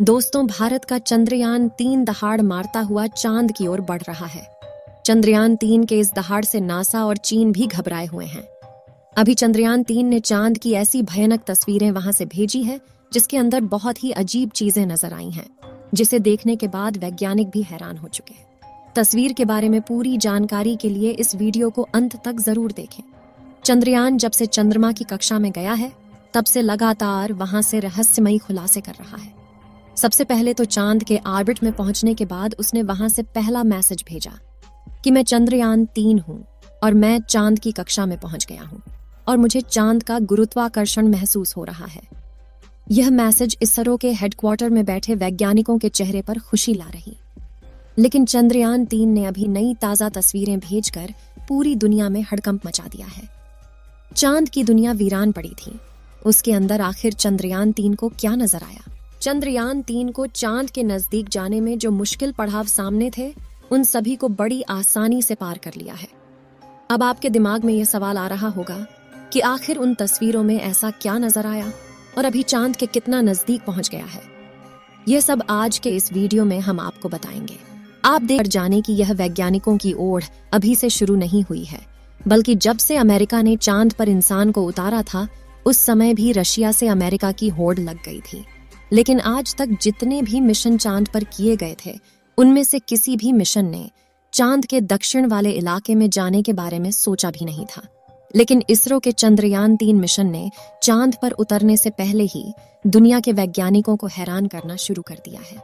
दोस्तों, भारत का चंद्रयान-3 दहाड़ मारता हुआ चांद की ओर बढ़ रहा है। चंद्रयान-3 के इस दहाड़ से नासा और चीन भी घबराए हुए हैं। अभी चंद्रयान-3 ने चांद की ऐसी भयानक तस्वीरें वहां से भेजी है जिसके अंदर बहुत ही अजीब चीजें नजर आई हैं, जिसे देखने के बाद वैज्ञानिक भी हैरान हो चुके हैं। तस्वीर के बारे में पूरी जानकारी के लिए इस वीडियो को अंत तक जरूर देखें। चंद्रयान जब से चंद्रमा की कक्षा में गया है, तब से लगातार वहां से रहस्यमयी खुलासे कर रहा है। सबसे पहले तो चांद के ऑर्बिट में पहुंचने के बाद उसने वहां से पहला मैसेज भेजा कि मैं चंद्रयान-3 हूं और मैं चांद की कक्षा में पहुंच गया हूं और मुझे चांद का गुरुत्वाकर्षण महसूस हो रहा है। यह मैसेज इसरो के हेडक्वार्टर में बैठे वैज्ञानिकों के चेहरे पर खुशी ला रही। लेकिन चंद्रयान-3 ने अभी नई ताजा तस्वीरें भेजकर पूरी दुनिया में हड़कंप मचा दिया है। चांद की दुनिया वीरान पड़ी थी। उसके अंदर आखिर चंद्रयान-3 को क्या नजर आया? चंद्रयान-3 को चांद के नजदीक जाने में जो मुश्किल पड़ाव सामने थे, उन सभी को बड़ी आसानी से पार कर लिया है। अब आपके दिमाग में यह सवाल आ रहा होगा कि आखिर उन तस्वीरों में ऐसा क्या नजर आया और अभी चांद के कितना नजदीक पहुंच गया है। यह सब आज के इस वीडियो में हम आपको बताएंगे। आप देख जाने कि यह वैज्ञानिकों की ओढ़ अभी से शुरू नहीं हुई है, बल्कि जब से अमेरिका ने चांद पर इंसान को उतारा था, उस समय भी रशिया से अमेरिका की होड़ लग गई थी। लेकिन आज तक जितने भी मिशन चांद पर किए गए थे, उनमें से किसी भी मिशन ने चांद के दक्षिण वाले इलाके में जाने के बारे में सोचा भी नहीं था। लेकिन इसरो के चंद्रयान-3 मिशन ने चांद पर उतरने से पहले ही दुनिया के वैज्ञानिकों को हैरान करना शुरू कर दिया है।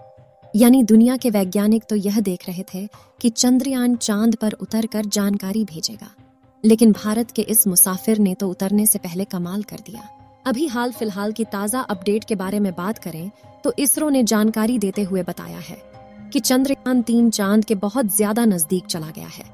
यानी दुनिया के वैज्ञानिक तो यह देख रहे थे कि चंद्रयान चांद पर उतरकर जानकारी भेजेगा, लेकिन भारत के इस मुसाफिर ने तो उतरने से पहले कमाल कर दिया। अभी हाल फिलहाल की ताजा अपडेट के बारे में बात करें तो इसरो ने जानकारी देते हुए बताया है कि चंद्रयान-3 चांद के बहुत ज्यादा नजदीक चला गया है।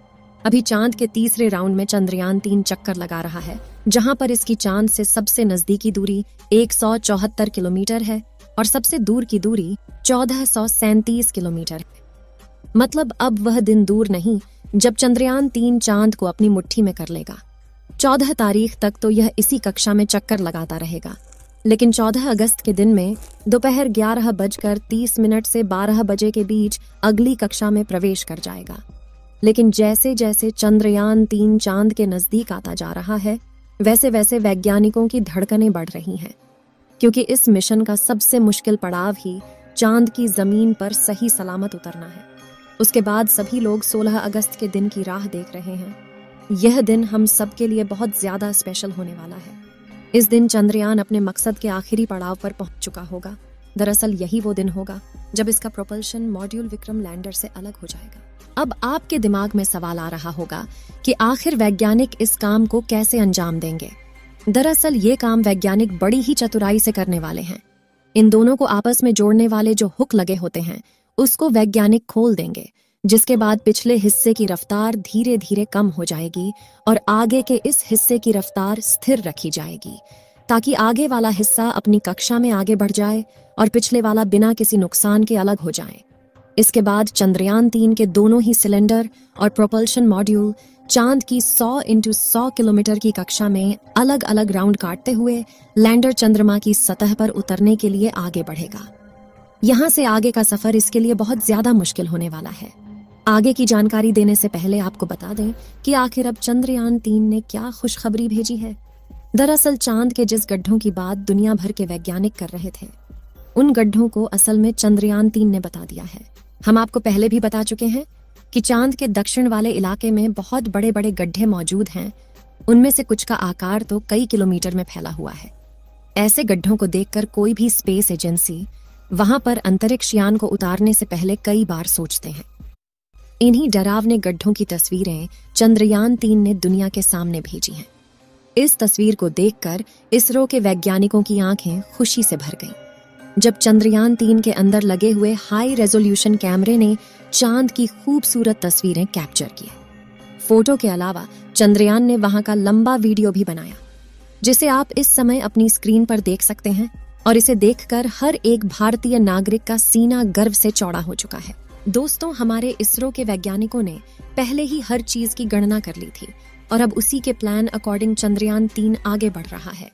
अभी चांद के तीसरे राउंड में चंद्रयान-3 चक्कर लगा रहा है, जहां पर इसकी चांद से सबसे नजदीकी दूरी 174 किलोमीटर है और सबसे दूर की दूरी 1437 किलोमीटर है। मतलब अब वह दिन दूर नहीं जब चंद्रयान-3 चांद को अपनी मुट्ठी में कर लेगा। 14 तारीख तक तो यह इसी कक्षा में चक्कर लगाता रहेगा, लेकिन 14 अगस्त के दिन में दोपहर 11:30 से 12 बजे के बीच अगली कक्षा में प्रवेश कर जाएगा। लेकिन जैसे जैसे चंद्रयान-3 चांद के नजदीक आता जा रहा है, वैसे वैसे वैज्ञानिकों की धड़कनें बढ़ रही हैं, क्योंकि इस मिशन का सबसे मुश्किल पड़ाव ही चांद की जमीन पर सही सलामत उतरना है। उसके बाद सभी लोग 16 अगस्त के दिन की राह देख रहे हैं। यह दिन हम सब के लिए बहुत ज्यादा स्पेशल होने वाला है। इस दिन चंद्रयान अपने मकसद के आखिरी पड़ाव पर पहुंच चुका होगा। दरअसल यही वो दिन होगा जब इसका प्रोपल्शन मॉड्यूल विक्रम लैंडर से अलग हो जाएगा। अब आपके दिमाग में सवाल आ रहा होगा कि आखिर वैज्ञानिक इस काम को कैसे अंजाम देंगे। दरअसल ये काम वैज्ञानिक बड़ी ही चतुराई से करने वाले हैं। इन दोनों को आपस में जोड़ने वाले जो हुक लगे होते हैं, उसको वैज्ञानिक खोल देंगे, जिसके बाद पिछले हिस्से की रफ्तार धीरे धीरे कम हो जाएगी और आगे के इस हिस्से की रफ्तार स्थिर रखी जाएगी, ताकि आगे वाला हिस्सा अपनी कक्षा में आगे बढ़ जाए और पिछले वाला बिना किसी नुकसान के अलग हो जाए। इसके बाद चंद्रयान-3 के दोनों ही सिलेंडर और प्रोपल्शन मॉड्यूल चांद की 100 × 100 किलोमीटर की कक्षा में अलग अलग राउंड काटते हुए लैंडर चंद्रमा की सतह पर उतरने के लिए आगे बढ़ेगा। यहाँ से आगे का सफर इसके लिए बहुत ज्यादा मुश्किल होने वाला है। आगे की जानकारी देने से पहले आपको बता दें कि आखिर अब चंद्रयान-3 ने क्या खुशखबरी भेजी है। दरअसल चांद के जिस गड्ढों की बात दुनिया भर के वैज्ञानिक कर रहे थे, उन गड्ढों को असल में चंद्रयान-3 ने बता दिया है। हम आपको पहले भी बता चुके हैं कि चांद के दक्षिण वाले इलाके में बहुत बड़े बड़े गड्ढे मौजूद हैं। उनमें से कुछ का आकार तो कई किलोमीटर में फैला हुआ है। ऐसे गड्ढों को देखकर कोई भी स्पेस एजेंसी वहां पर अंतरिक्ष यान को उतारने से पहले कई बार सोचते हैं। इन्हीं डरावने गड्ढों की तस्वीरें चंद्रयान-3 ने दुनिया के सामने भेजी हैं। इस तस्वीर को देखकर इसरो के वैज्ञानिकों की आंखें खुशी से भर गईं, जब चंद्रयान-3 के अंदर लगे हुए हाई रेजोल्यूशन कैमरे ने चांद की खूबसूरत तस्वीरें कैप्चर की। फोटो के अलावा चंद्रयान ने वहां का लंबा वीडियो भी बनाया, जिसे आप इस समय अपनी स्क्रीन पर देख सकते हैं, और इसे देखकर हर एक भारतीय नागरिक का सीना गर्व से चौड़ा हो चुका है। दोस्तों, हमारे इसरो के वैज्ञानिकों ने पहले ही हर चीज की गणना कर ली थी और अब उसी के प्लान अकॉर्डिंग चंद्रयान-3 आगे बढ़ रहा है।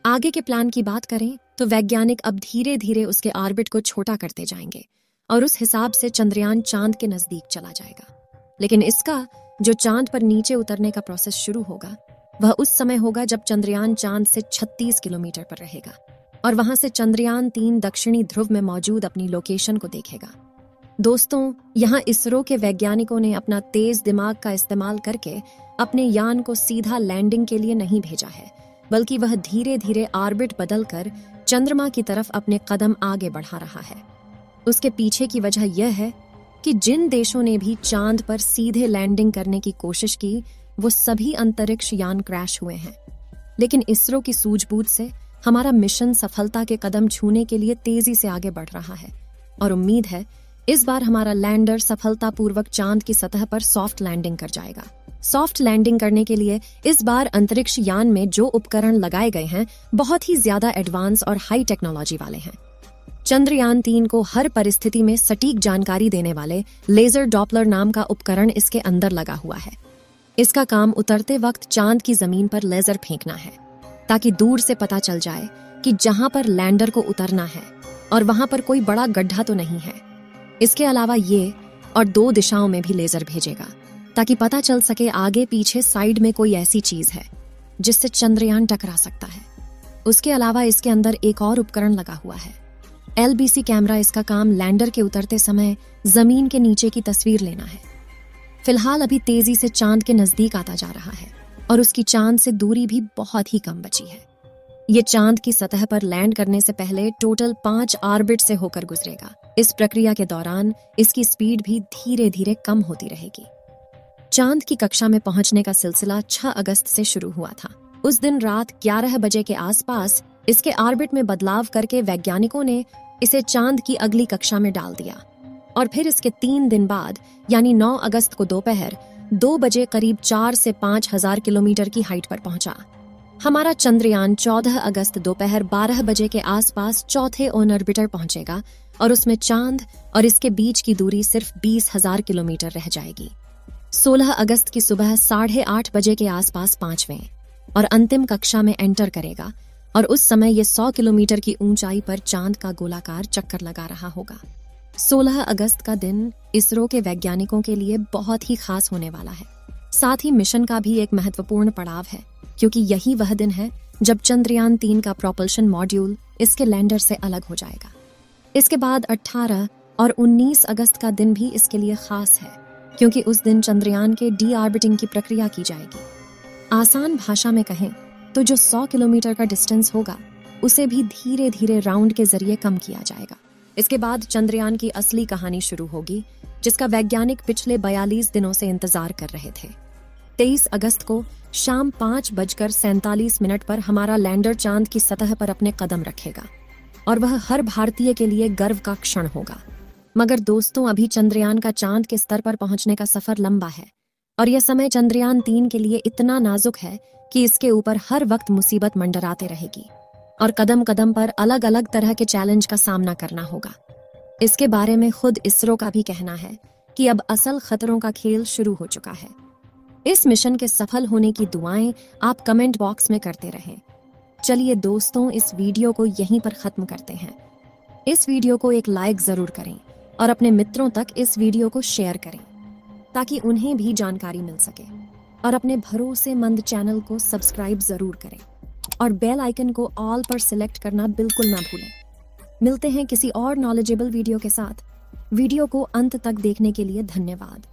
आगे के प्लान की बात करें तो वैज्ञानिक अब धीरे धीरे उसके ऑर्बिट को छोटा करते जाएंगे और उस हिसाब से चंद्रयान चांद के नजदीक चला जाएगा। लेकिन इसका जो चांद पर नीचे उतरने का प्रोसेस शुरू होगा वह उस समय होगा जब चंद्रयान चांद से 36 किलोमीटर पर रहेगा और वहां से चंद्रयान 3 दक्षिणी ध्रुव में मौजूद अपनी लोकेशन को देखेगा। दोस्तों, यहाँ इसरो के वैज्ञानिकों ने अपना तेज दिमाग का इस्तेमाल करके अपने यान को सीधा लैंडिंग के लिए नहीं भेजा है, बल्कि वह धीरे धीरे ऑर्बिट बदलकर चंद्रमा की तरफ अपने कदम आगे बढ़ा रहा है। उसके पीछे की वजह यह है कि जिन देशों ने भी चांद पर सीधे लैंडिंग करने की कोशिश की वो सभी अंतरिक्ष यान क्रैश हुए हैं। लेकिन इसरो की सूझबूझ से हमारा मिशन सफलता के कदम छूने के लिए तेजी से आगे बढ़ रहा है और उम्मीद है इस बार हमारा लैंडर सफलतापूर्वक चांद की सतह पर सॉफ्ट लैंडिंग कर जाएगा। सॉफ्ट लैंडिंग करने के लिए इस बार अंतरिक्ष यान में जो उपकरण लगाए गए हैं बहुत ही ज्यादा एडवांस और हाई टेक्नोलॉजी वाले हैं। चंद्रयान 3 को हर परिस्थिति में सटीक जानकारी देने वाले लेजर डॉपलर नाम का उपकरण इसके अंदर लगा हुआ है। इसका काम उतरते वक्त चांद की जमीन पर लेजर फेंकना है ताकि दूर से पता चल जाए कि जहां पर लैंडर को उतरना है और वहां पर कोई बड़ा गड्ढा तो नहीं है। इसके अलावा ये और 2 दिशाओं में भी लेजर भेजेगा ताकि पता चल सके आगे पीछे साइड में कोई ऐसी चीज है जिससे चंद्रयान टकरा सकता है। उसके अलावा इसके अंदर एक और उपकरण लगा हुआ है। LBC camera. इसका काम लैंडर के उतरते समय जमीन के नीचे की तस्वीर लेना है। फिलहाल अभी तेजी से चांद के नजदीक आता जा रहा है और उसकी चांद से दूरी भी बहुत ही कम बची है। ये चांद की सतह पर लैंड करने से पहले टोटल 5 ऑर्बिट से होकर गुजरेगा। इस प्रक्रिया के दौरान इसकी स्पीड भी धीरे धीरे कम होती रहेगी। चांद की कक्षा में पहुंचने का सिलसिला 6 अगस्त से शुरू हुआ था। उस दिन रात 11 बजे के आसपास इसके ऑर्बिट में बदलाव करके वैज्ञानिकों ने इसे चांद की अगली कक्षा में डाल दिया और फिर इसके 3 दिन बाद यानी 9 अगस्त को दोपहर 2 बजे करीब 4 से 5 हजार किलोमीटर की हाइट पर पहुंचा। हमारा चंद्रयान 14 अगस्त दोपहर 12 बजे के आसपास चौथे ऑन ऑर्बिटर पहुंचेगा और उसमें चांद और इसके बीच की दूरी सिर्फ 20,000 किलोमीटर रह जाएगी। 16 अगस्त की सुबह 8:30 बजे के आसपास 5वें और अंतिम कक्षा में एंटर करेगा और उस समय ये 100 किलोमीटर की ऊंचाई पर चांद का गोलाकार चक्कर लगा रहा होगा। 16 अगस्त का दिन इसरो के वैज्ञानिकों के लिए बहुत ही खास होने वाला है। साथ ही मिशन का भी एक महत्वपूर्ण पड़ाव है क्योंकि यही वह दिन है जब चंद्रयान 3 का प्रोपल्शन मॉड्यूल इसके लैंडर से अलग हो जाएगा। इसके बाद 18 और 19 अगस्त का दिन भी इसके लिए खास है क्योंकि उस दिन चंद्रयान के डी ऑर्बिटिंग की प्रक्रिया की जाएगी। आसान भाषा में कहें तो जो 100 किलोमीटर का डिस्टेंस होगा उसे भी धीरे धीरे राउंड के जरिए कम किया जाएगा। इसके बाद चंद्रयान की असली कहानी शुरू होगी जिसका वैज्ञानिक पिछले 42 दिनों से इंतजार कर रहे थे। 23 अगस्त को शाम 5:47 पर हमारा लैंडर चांद की सतह पर अपने कदम रखेगा और वह हर भारतीय के लिए गर्व का क्षण होगा। मगर दोस्तों, अभी चंद्रयान का चांद के स्तर पर पहुंचने का सफर लंबा है और यह समय चंद्रयान 3 के लिए इतना नाजुक है कि इसके ऊपर हर वक्त मुसीबत मंडराते रहेगी और कदम कदम पर अलग अलग तरह के चैलेंज का सामना करना होगा। इसके बारे में खुद इसरो का भी कहना है कि अब असल खतरों का खेल शुरू हो चुका है। इस मिशन के सफल होने की दुआएं आप कमेंट बॉक्स में करते रहें। चलिए दोस्तों, इस वीडियो को यहीं पर खत्म करते हैं। इस वीडियो को एक लाइक जरूर करें और अपने मित्रों तक इस वीडियो को शेयर करें ताकि उन्हें भी जानकारी मिल सके और अपने भरोसेमंद चैनल को सब्सक्राइब जरूर करें और बेल आइकन को ऑल पर सिलेक्ट करना बिल्कुल ना भूलें। मिलते हैं किसी और नॉलेजेबल वीडियो के साथ। वीडियो को अंत तक देखने के लिए धन्यवाद।